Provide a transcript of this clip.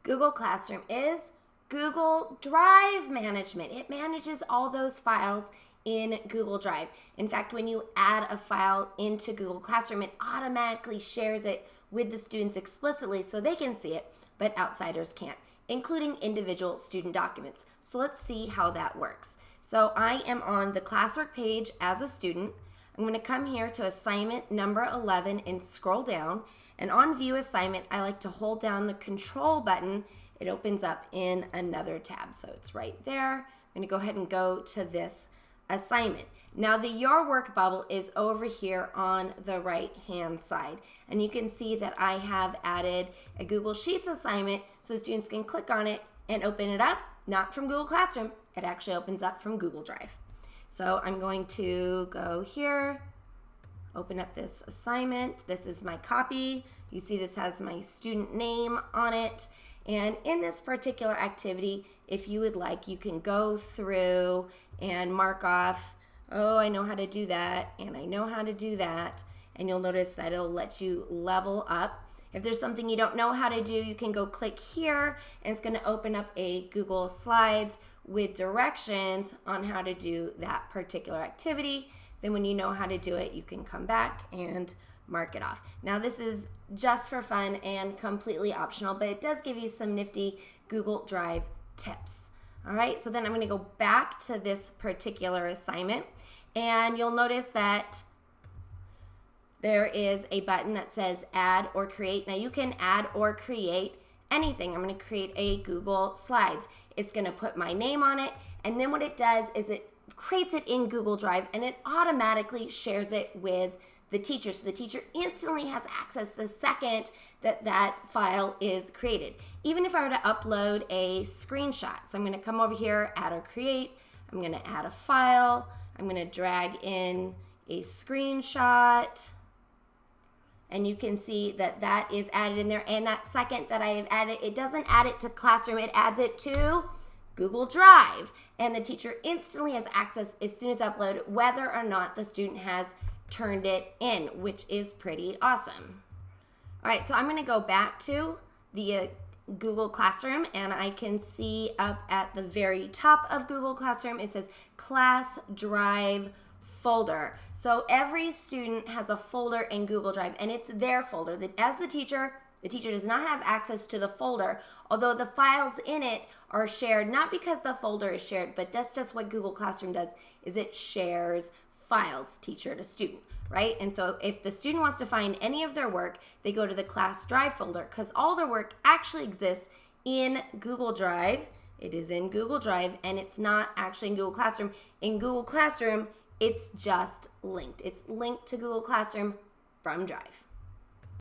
Google Classroom is Google Drive management. It manages all those files in Google Drive. In fact, when you add a file into Google Classroom, it automatically shares it with the students explicitly so they can see it, but outsiders can't, including individual student documents. So let's see how that works. So I am on the classwork page as a student. I'm going to come here to assignment number 11 and scroll down. And on view assignment, I like to hold down the control button. It opens up in another tab. So it's right there. I'm going to go ahead and go to this assignment. Now the Your Work bubble is over here on the right hand side, and you can see that I have added a Google Sheets assignment so students can click on it and open it up, not from Google Classroom, it actually opens up from Google Drive. So I'm going to go here, open up this assignment. This is my copy. You see this has my student name on it. And in this particular activity, if you would like, you can go through and mark off, oh, I know how to do that, and I know how to do that. And you'll notice that it'll let you level up. If there's something you don't know how to do, you can go click here, and it's going to open up a Google Slides with directions on how to do that particular activity. Then when you know how to do it, you can come back and mark it off. Now this is just for fun and completely optional, but it does give you some nifty Google Drive tips. All right, so then I'm going to go back to this particular assignment, and you'll notice that there is a button that says add or create. Now you can add or create anything. I'm going to create a Google Slides. It's going to put my name on it, and then what it does is it creates it in Google Drive, and it automatically shares it with the teacher. So the teacher instantly has access the second that that file is created. Even if I were to upload a screenshot. So I'm going to come over here, add or create. I'm going to add a file. I'm going to drag in a screenshot. And you can see that that is added in there. And that second that I have added, it doesn't add it to Classroom. It adds it to Google Drive. And the teacher instantly has access as soon as uploaded, whether or not the student has turned it in, which is pretty awesome. All right, so I'm going to go back to the Google Classroom, and I can see up at the very top of Google Classroom, it says Class Drive folder. So every student has a folder in Google Drive, and it's their folder. As the teacher does not have access to the folder, although the files in it are shared, not because the folder is shared, but that's just what Google Classroom does, is it shares files, teacher to student, right? And so if the student wants to find any of their work, they go to the Class Drive folder, because all their work actually exists in Google Drive. It is in Google Drive, and it's not actually in Google Classroom. In Google Classroom, it's just linked. It's linked to Google Classroom from Drive.